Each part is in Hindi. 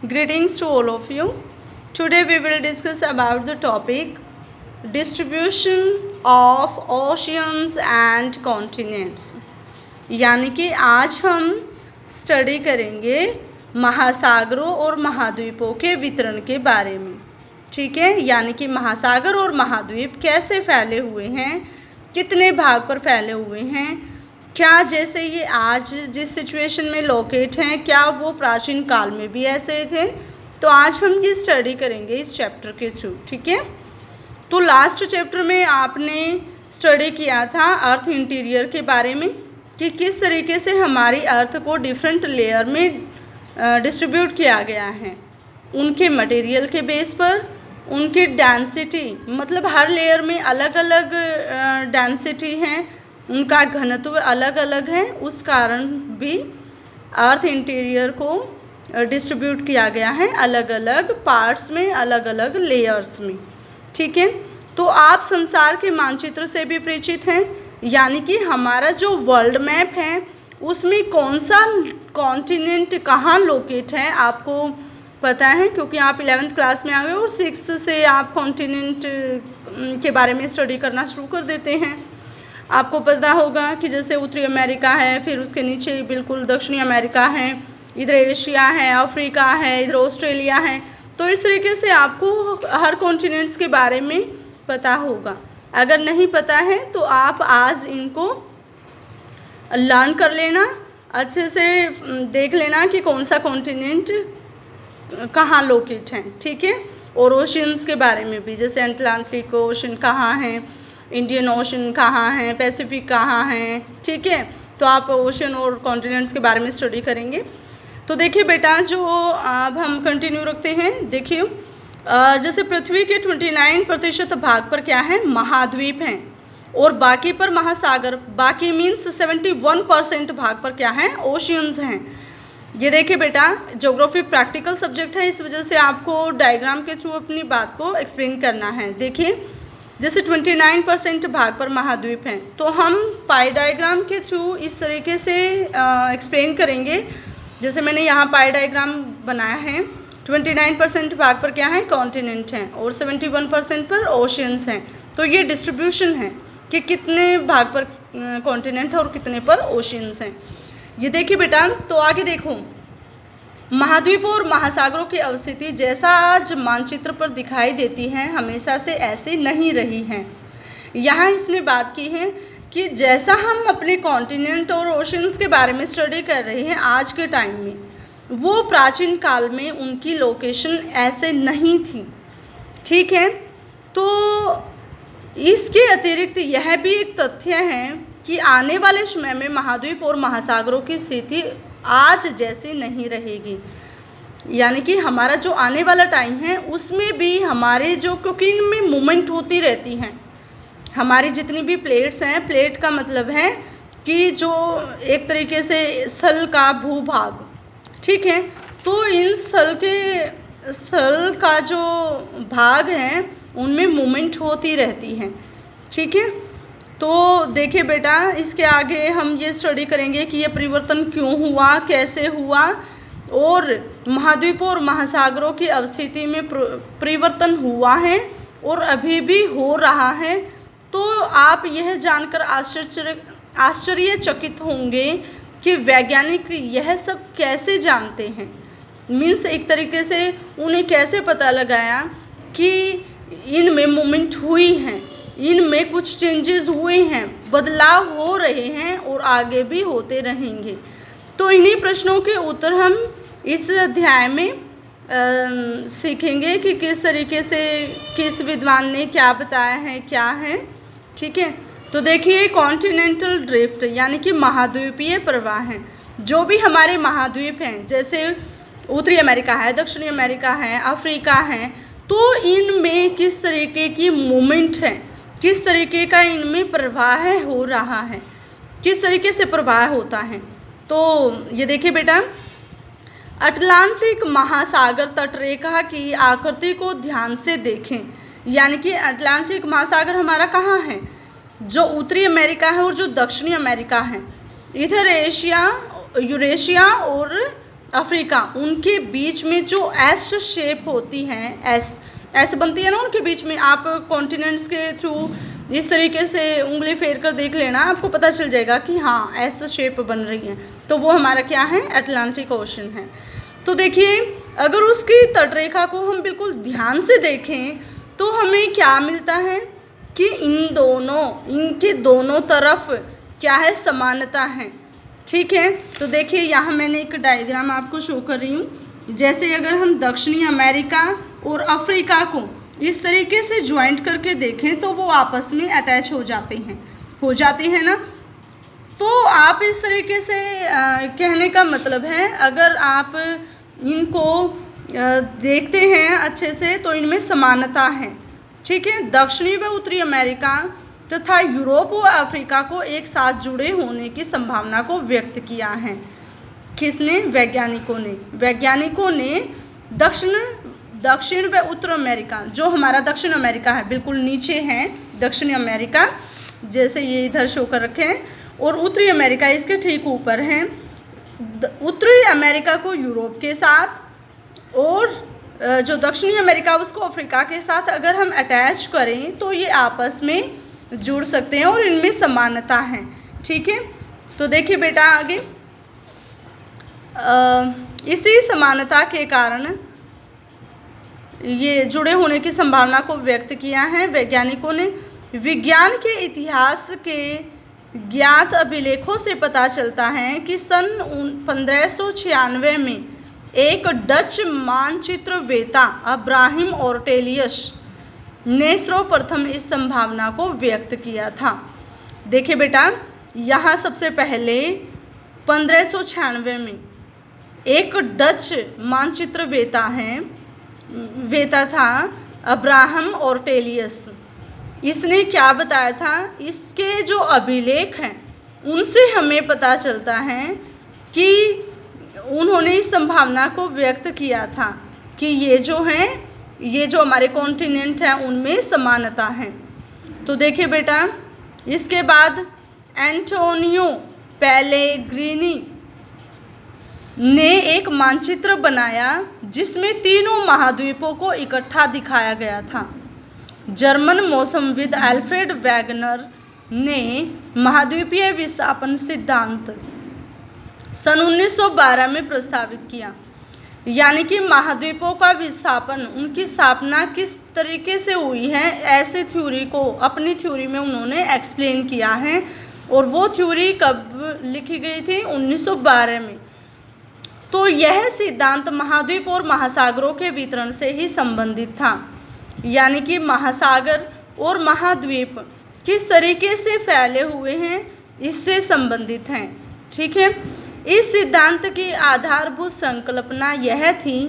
Greetings to all of you. Today we will discuss about the topic distribution of oceans and continents. यानी कि आज हम स्टडी करेंगे महासागरों और महाद्वीपों के वितरण के बारे में। ठीक है, यानी कि महासागर और महाद्वीप कैसे फैले हुए हैं, कितने भाग पर फैले हुए हैं, क्या जैसे ये आज जिस सिचुएशन में लोकेट हैं क्या वो प्राचीन काल में भी ऐसे थे। तो आज हम ये स्टडी करेंगे इस चैप्टर के थ्रू। ठीक है, तो लास्ट चैप्टर में आपने स्टडी किया था अर्थ इंटीरियर के बारे में कि किस तरीके से हमारी अर्थ को डिफरेंट लेयर में डिस्ट्रीब्यूट किया गया है, उनके मटेरियल के बेस पर, उनकी डेंसिटी, मतलब हर लेयर में अलग अलग डेंसिटी है, उनका घनत्व अलग अलग है, उस कारण भी अर्थ इंटीरियर को डिस्ट्रीब्यूट किया गया है अलग अलग पार्ट्स में, अलग अलग लेयर्स में। ठीक है, तो आप संसार के मानचित्र से भी परिचित हैं, यानी कि हमारा जो वर्ल्ड मैप है उसमें कौन सा कॉन्टिनेंट कहाँ लोकेट है आपको पता है, क्योंकि आप 11th क्लास में आ गए और 6th से आप कॉन्टिनेंट के बारे में स्टडी करना शुरू कर देते हैं। आपको पता होगा कि जैसे उत्तरी अमेरिका है, फिर उसके नीचे बिल्कुल दक्षिणी अमेरिका है, इधर एशिया है, अफ्रीका है, इधर ऑस्ट्रेलिया है। तो इस तरीके से आपको हर कॉन्टिनेंट्स के बारे में पता होगा। अगर नहीं पता है तो आप आज इनको लर्न कर लेना, अच्छे से देख लेना कि कौन सा कॉन्टिनेंट कहाँ लोकेट है। ठीक है, और ओशियंस के बारे में भी, जैसे अटलांटिक ओशन कहाँ है, इंडियन ओशन कहाँ है, पैसिफिक कहाँ है। ठीक है, तो आप ओशन और कॉन्टिनेंट्स के बारे में स्टडी करेंगे। तो देखिए बेटा, जो अब हम कंटिन्यू रखते हैं, देखिए जैसे पृथ्वी के 29% भाग पर क्या है, महाद्वीप हैं, और बाकी पर महासागर, बाकी मीन्स 71% भाग पर क्या है, ओशियंस हैं। ये देखिए बेटा, ज्योग्राफी प्रैक्टिकल सब्जेक्ट है, इस वजह से आपको डायग्राम के थ्रू अपनी बात को एक्सप्लेन करना है। देखिए जैसे 29% भाग पर महाद्वीप हैं, तो हम पाई डायग्राम के थ्रू इस तरीके से एक्सप्लेन करेंगे। जैसे मैंने यहाँ पाई डायग्राम बनाया है, 29% भाग पर क्या है, कॉन्टिनेंट हैं, और 71% पर ओशियंस हैं। तो ये डिस्ट्रीब्यूशन है कि कितने भाग पर कॉन्टिनेंट है और कितने पर ओशियंस हैं। ये देखिए बेटा, तो आगे देखो, महाद्वीपों और महासागरों की अवस्थिति जैसा आज मानचित्र पर दिखाई देती है हमेशा से ऐसे नहीं रही है। यहाँ इसने बात की है कि जैसा हम अपने कॉन्टिनेंट और ओशंस के बारे में स्टडी कर रहे हैं आज के टाइम में, वो प्राचीन काल में उनकी लोकेशन ऐसे नहीं थी। ठीक है, तो इसके अतिरिक्त यह भी एक तथ्य है कि आने वाले समय में महाद्वीप और महासागरों की स्थिति आज जैसी नहीं रहेगी। यानी कि हमारा जो आने वाला टाइम है उसमें भी हमारे जो, क्योंकि इनमें मूवमेंट होती रहती हैं, हमारी जितनी भी प्लेट्स हैं, प्लेट का मतलब है कि जो एक तरीके से स्थल का भूभाग, ठीक है, तो इन स्थल का जो भाग है उनमें मूवमेंट होती रहती है। ठीक है, तो देखिए बेटा, इसके आगे हम ये स्टडी करेंगे कि ये परिवर्तन क्यों हुआ, कैसे हुआ, और महाद्वीपों और महासागरों की अवस्थिति में परिवर्तन हुआ है और अभी भी हो रहा है। तो आप यह जानकर आश्चर्यचकित होंगे कि वैज्ञानिक यह सब कैसे जानते हैं, मीन्स एक तरीके से उन्हें कैसे पता लगाया कि इनमें मूवमेंट हुई है, इनमें कुछ चेंजेस हुए हैं, बदलाव हो रहे हैं और आगे भी होते रहेंगे। तो इन्हीं प्रश्नों के उत्तर हम इस अध्याय में सीखेंगे कि किस तरीके से किस विद्वान ने क्या बताया है, क्या है। ठीक है, तो देखिए कॉन्टिनेंटल ड्रिफ्ट यानी कि महाद्वीपीय प्रवाह हैं। जो भी हमारे महाद्वीप हैं, जैसे उत्तरी अमेरिका है, दक्षिणी अमेरिका है, अफ्रीका है, तो इनमें किस तरीके की मूवमेंट है, किस तरीके का इनमें प्रवाह हो रहा है, किस तरीके से प्रवाह होता है। तो ये देखिए बेटा, अटलांटिक महासागर तटरेखा की आकृति को ध्यान से देखें। यानी कि अटलांटिक महासागर हमारा कहाँ है, जो उत्तरी अमेरिका है और जो दक्षिणी अमेरिका है। इधर एशिया, यूरेशिया और अफ्रीका, उनके बीच में जो एस शेप होती हैं, एस बनती है ना उनके बीच में, आप कॉन्टिनेंट्स के थ्रू इस तरीके से उंगली फेर कर देख लेना, आपको पता चल जाएगा कि हाँ एस शेप बन रही है, तो वो हमारा क्या है, अटलांटिक ओशन है। तो देखिए अगर उसकी तटरेखा को हम बिल्कुल ध्यान से देखें तो हमें क्या मिलता है कि इनके दोनों तरफ क्या है, समानता है। ठीक है, तो देखिए यहाँ मैंने एक डायग्राम आपको शो कर रही हूँ। जैसे अगर हम दक्षिणी अमेरिका और अफ्रीका को इस तरीके से ज्वाइंट करके देखें तो वो आपस में अटैच हो जाते हैं ना। तो आप इस तरीके से कहने का मतलब है, अगर आप इनको देखते हैं अच्छे से तो इनमें समानता है। ठीक है, दक्षिणी व उत्तरी अमेरिका तथा यूरोप व अफ्रीका को एक साथ जुड़े होने की संभावना को व्यक्त किया है। किसने? वैज्ञानिकों ने दक्षिण व उत्तर अमेरिका, जो हमारा दक्षिण अमेरिका है बिल्कुल नीचे है दक्षिणी अमेरिका, जैसे ये इधर शो कर रखे हैं, और उत्तरी अमेरिका इसके ठीक ऊपर हैं। उत्तरी अमेरिका को यूरोप के साथ और जो दक्षिणी अमेरिका उसको अफ्रीका के साथ अगर हम अटैच करें तो ये आपस में जुड़ सकते हैं और इनमें समानता है। ठीक है, तो देखिए बेटा आगे, इसी समानता के कारण ये जुड़े होने की संभावना को व्यक्त किया है वैज्ञानिकों ने। विज्ञान के इतिहास के ज्ञात अभिलेखों से पता चलता है कि सन 1596 में एक डच मानचित्रवेत्ता अब्राहम ओर्टेलियस ने सर्वप्रथम इस संभावना को व्यक्त किया था। देखिए बेटा, यहाँ सबसे पहले 1596 में एक डच वेता था अब्राहम ओर्टेलियस। इसने क्या बताया था, इसके जो अभिलेख हैं उनसे हमें पता चलता है कि उन्होंने इस संभावना को व्यक्त किया था कि ये जो हमारे कॉन्टिनेंट हैं उनमें समानता है। तो देखिए बेटा, इसके बाद एंटोनियो पेलेग्रिनी ने एक मानचित्र बनाया जिसमें तीनों महाद्वीपों को इकट्ठा दिखाया गया था। जर्मन मौसमविद अल्फ्रेड वैगनर ने महाद्वीपीय विस्थापन सिद्धांत सन 1912 में प्रस्तावित किया। यानी कि महाद्वीपों का विस्थापन, उनकी स्थापना किस तरीके से हुई है, ऐसे थ्योरी को अपनी थ्योरी में उन्होंने एक्सप्लेन किया है। और वो थ्योरी कब लिखी गई थी? 1912 में। तो यह सिद्धांत महाद्वीप और महासागरों के वितरण से ही संबंधित था। यानी कि महासागर और महाद्वीप किस तरीके से फैले हुए हैं इससे संबंधित हैं। ठीक है, इस सिद्धांत की आधारभूत संकल्पना यह थी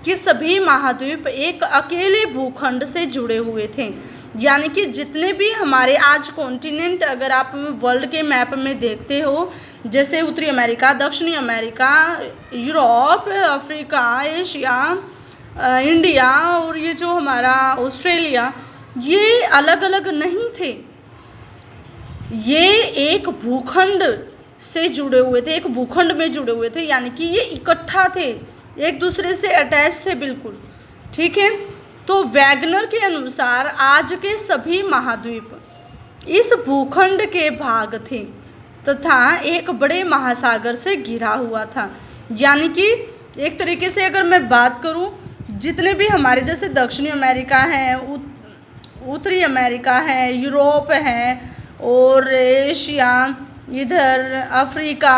कि सभी महाद्वीप एक अकेले भूखंड से जुड़े हुए थे। यानी कि जितने भी हमारे आज कॉन्टिनेंट अगर आप वर्ल्ड के मैप में देखते हो, जैसे उत्तरी अमेरिका, दक्षिणी America, Europe, Africa, Asia, India और ये जो हमारा ऑस्ट्रेलिया, ये अलग अलग नहीं थे, ये एक भूखंड से जुड़े हुए थे, एक भूखंड में जुड़े हुए थे। यानी कि ये इकट्ठा थे, एक दूसरे से अटैच थे बिल्कुल। ठीक है, तो वैगनर के अनुसार आज के सभी महाद्वीप इस भूखंड के भाग थे तथा एक बड़े महासागर से घिरा हुआ था। यानी कि एक तरीके से अगर मैं बात करूं, जितने भी हमारे जैसे दक्षिणी अमेरिका है, उत्तरी अमेरिका है, यूरोप है और एशिया, इधर अफ्रीका,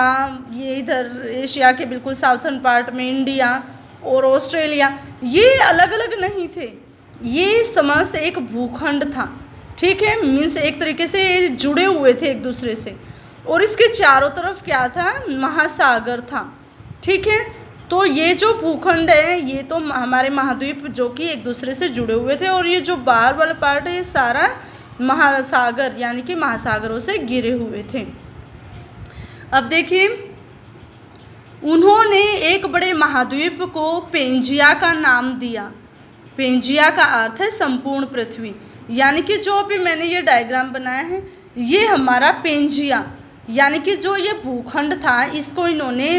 ये इधर एशिया के बिल्कुल साउथर्न पार्ट में इंडिया और ऑस्ट्रेलिया, ये अलग अलग नहीं थे, ये समस्त एक भूखंड था। ठीक है, मीन्स एक तरीके से ये जुड़े हुए थे एक दूसरे से, और इसके चारों तरफ क्या था? महासागर था। ठीक है, तो ये जो भूखंड है ये तो हमारे महाद्वीप जो कि एक दूसरे से जुड़े हुए थे, और ये जो बाहर वाला पार्ट है ये सारा महासागर यानी कि महासागरों से घिरे हुए थे। अब देखिए, उन्होंने एक बड़े महाद्वीप को पेंजिया का नाम दिया। पेंजिया का अर्थ है संपूर्ण पृथ्वी। यानी कि जो अभी मैंने ये डायग्राम बनाया है ये हमारा पेंजिया, यानी कि जो ये भूखंड था इसको इन्होंने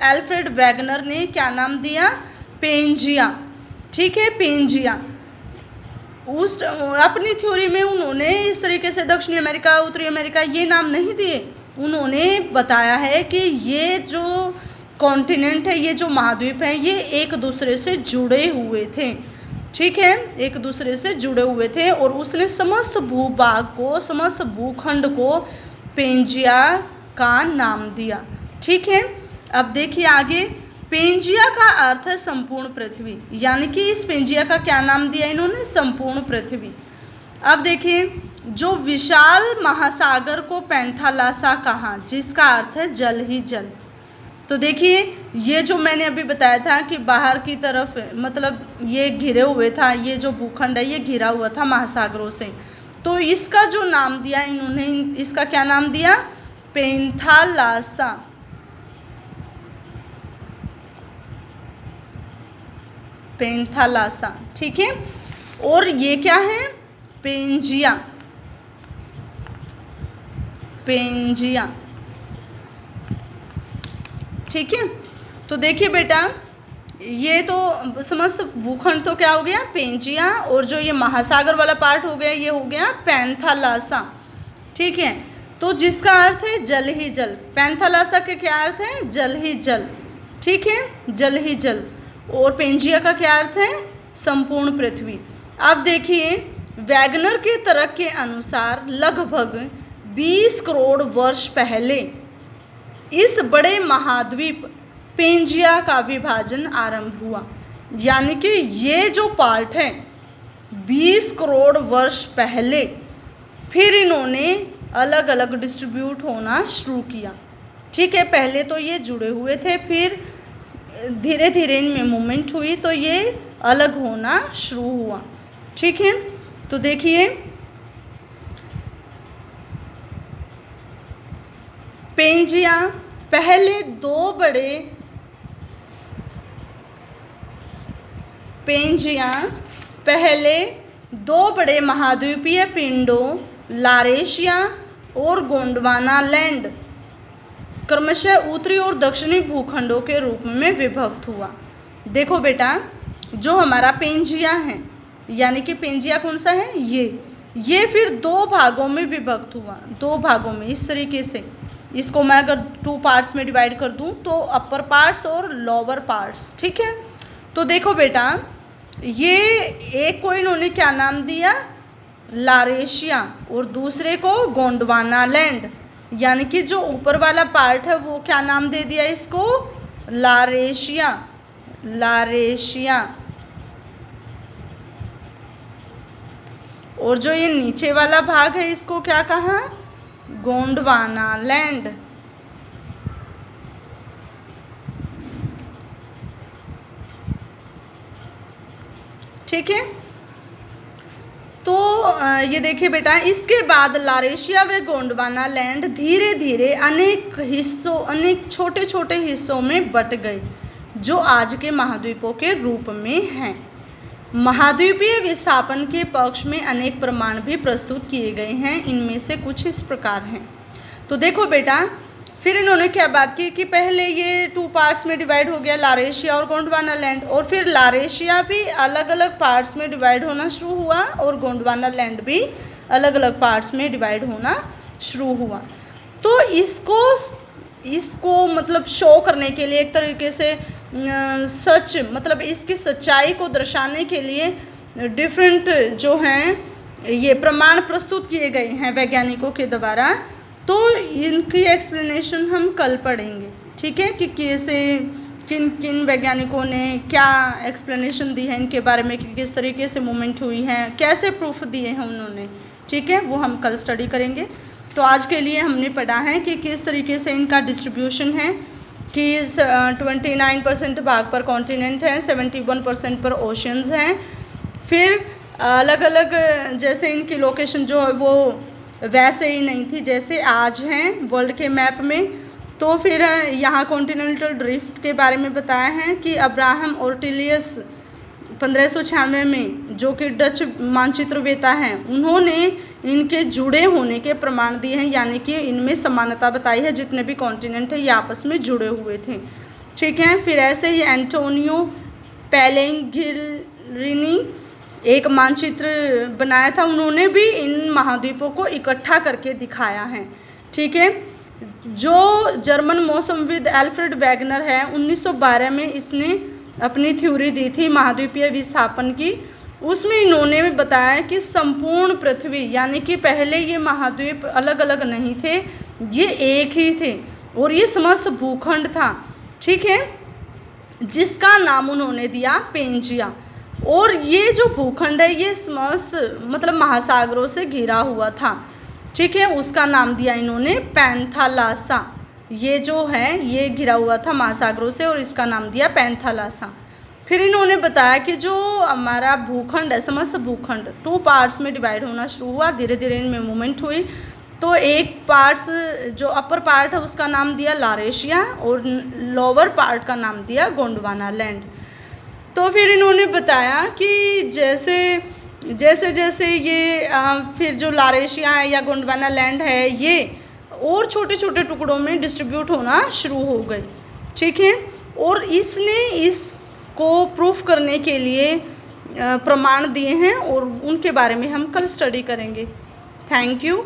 अल्फ्रेड वेगनर ने क्या नाम दिया, पेंजिया। ठीक है, पेंजिया। उस अपनी थ्योरी में उन्होंने इस तरीके से दक्षिणी अमेरिका, उत्तरी अमेरिका ये नाम नहीं दिए। उन्होंने बताया है कि ये जो कॉन्टिनेंट है, ये जो महाद्वीप है, ये एक दूसरे से जुड़े हुए थे। ठीक है, एक दूसरे से जुड़े हुए थे और उसने समस्त भूभाग को, समस्त भूखंड को पेंजिया का नाम दिया। ठीक है, अब देखिए आगे, पेंजिया का अर्थ है संपूर्ण पृथ्वी, यानी कि इस पेंजिया का क्या नाम दिया इन्होंने, संपूर्ण पृथ्वी। अब देखिए, जो विशाल महासागर को पैंथालासा कहा, जिसका अर्थ है जल ही जल। तो देखिए, ये जो मैंने अभी बताया था कि बाहर की तरफ मतलब ये घिरे हुए था, ये जो भूखंड है ये घिरा हुआ था महासागरों से, तो इसका जो नाम दिया इन्होंने, इसका क्या नाम दिया, पैंथालासा। पैंथालासा। ठीक है, और ये क्या है, पेंजिया। पेंजिया। ठीक है, तो देखिए बेटा, ये तो समस्त भूखंड तो क्या हो गया, पेंजिया, और जो ये महासागर वाला पार्ट हो गया ये हो गया पैंथालासा। ठीक है, तो जिसका अर्थ है जल ही जल। पैंथालासा के क्या अर्थ है, जल ही जल। ठीक है, जल ही जल। और पेंजिया का क्या अर्थ है, संपूर्ण पृथ्वी। अब देखिए, वैगनर के तर्क के अनुसार लगभग 20 करोड़ वर्ष पहले इस बड़े महाद्वीप पेंजिया का विभाजन आरंभ हुआ। यानी कि ये जो पार्ट है 20 करोड़ वर्ष पहले फिर इन्होंने अलग अलग डिस्ट्रीब्यूट होना शुरू किया। ठीक है, पहले तो ये जुड़े हुए थे, फिर धीरे धीरे इनमें मूवमेंट हुई तो ये अलग होना शुरू हुआ। ठीक है, तो देखिए, पेंजिया पहले दो बड़े महाद्वीपीय पिंडों लारेशिया और गोंडवाना लैंड क्रमशः उत्तरी और दक्षिणी भूखंडों के रूप में विभक्त हुआ। देखो बेटा, जो हमारा पेंजिया है, यानी कि पेंजिया कौन सा है, ये फिर 2 भागों में विभक्त हुआ। 2 भागों में इस तरीके से, इसको मैं अगर 2 पार्ट्स में डिवाइड कर दूं तो अपर पार्ट्स और लोअर पार्ट्स। ठीक है, तो देखो बेटा, ये एक को इन्होंने क्या नाम दिया, लारेशिया, और दूसरे को गोंडवाना लैंड, यानी कि जो ऊपर वाला पार्ट है वो क्या नाम दे दिया इसको, लारेशिया। और जो ये नीचे वाला भाग है इसको क्या कहा, गोंडवाना लैंड। ठीक है, तो ये देखिए बेटा, इसके बाद लारेशिया व गोंडवाना लैंड धीरे धीरे अनेक छोटे छोटे हिस्सों में बट गए, जो आज के महाद्वीपों के रूप में हैं। महाद्वीपीय विस्थापन के पक्ष में अनेक प्रमाण भी प्रस्तुत किए गए हैं। इनमें से कुछ इस प्रकार हैं। तो देखो बेटा, फिर इन्होंने क्या बात की कि पहले ये 2 पार्ट्स में डिवाइड हो गया, लारेशिया और गोंडवाना लैंड, और फिर लारेशिया भी अलग अलग पार्ट्स में डिवाइड होना शुरू हुआ और गोंडवाना लैंड भी अलग अलग पार्ट्स में डिवाइड होना शुरू हुआ। तो इसको मतलब शो करने के लिए, एक तरीके से सच मतलब इसकी सच्चाई को दर्शाने के लिए डिफरेंट जो हैं ये प्रमाण प्रस्तुत किए गए हैं वैज्ञानिकों के द्वारा। तो इनकी एक्सप्लेनेशन हम कल पढ़ेंगे। ठीक है, कि कैसे किन किन वैज्ञानिकों ने क्या एक्सप्लेनेशन दी है इनके बारे में, कि किस तरीके से मूवमेंट हुई है, कैसे प्रूफ दिए हैं उन्होंने। ठीक है, वो हम कल स्टडी करेंगे। तो आज के लिए हमने पढ़ा है कि किस तरीके से इनका डिस्ट्रीब्यूशन है, कि 29% भाग पर कॉन्टिनेंट हैं, 71% पर ओशंस हैं। फिर अलग अलग जैसे इनकी लोकेशन जो है वो वैसे ही नहीं थी जैसे आज हैं वर्ल्ड के मैप में। तो फिर यहाँ कॉन्टिनेंटल ड्रिफ्ट के बारे में बताया है कि अब्राहम ओर्टिलियस 1596 में, जो कि डच मानचित्रवेता हैं, उन्होंने इनके जुड़े होने के प्रमाण दिए हैं, यानी कि इनमें समानता बताई है, जितने भी कॉन्टिनेंट है ये आपस में जुड़े हुए थे। ठीक है, फिर ऐसे ही एंटोनियो पेलेग्रिनी एक मानचित्र बनाया था, उन्होंने भी इन महाद्वीपों को इकट्ठा करके दिखाया है। ठीक है, जो जर्मन मौसमविद एल्फ्रेड वैगनर है 1912 में इसने अपनी थ्योरी दी थी महाद्वीपीय विस्थापन की। उसमें इन्होंने भी बताया कि संपूर्ण पृथ्वी, यानी कि पहले ये महाद्वीप अलग अलग नहीं थे, ये एक ही थे और ये समस्त भूखंड था। ठीक है, जिसका नाम उन्होंने दिया पेंजिया। और ये जो भूखंड है ये समस्त मतलब महासागरों से घिरा हुआ था। ठीक है, उसका नाम दिया इन्होंने पैंथालासा। ये जो है ये घिरा हुआ था महासागरों से और इसका नाम दिया पैंथालासा। फिर इन्होंने बताया कि जो हमारा भूखंड है, समस्त भूखंड 2 पार्ट्स में डिवाइड होना शुरू हुआ, धीरे धीरे इनमें मूवमेंट हुई। तो एक पार्ट्स जो अपर पार्ट है उसका नाम दिया लारेशिया और लोअर पार्ट का नाम दिया गोंडवाना लैंड। तो फिर इन्होंने बताया कि जैसे जैसे जैसे ये फिर जो लारेशिया है या गोंडवाना लैंड है ये और छोटे छोटे टुकड़ों में डिस्ट्रीब्यूट होना शुरू हो गई। ठीक है, और इसने इसको प्रूफ करने के लिए प्रमाण दिए हैं और उनके बारे में हम कल स्टडी करेंगे। Thank you.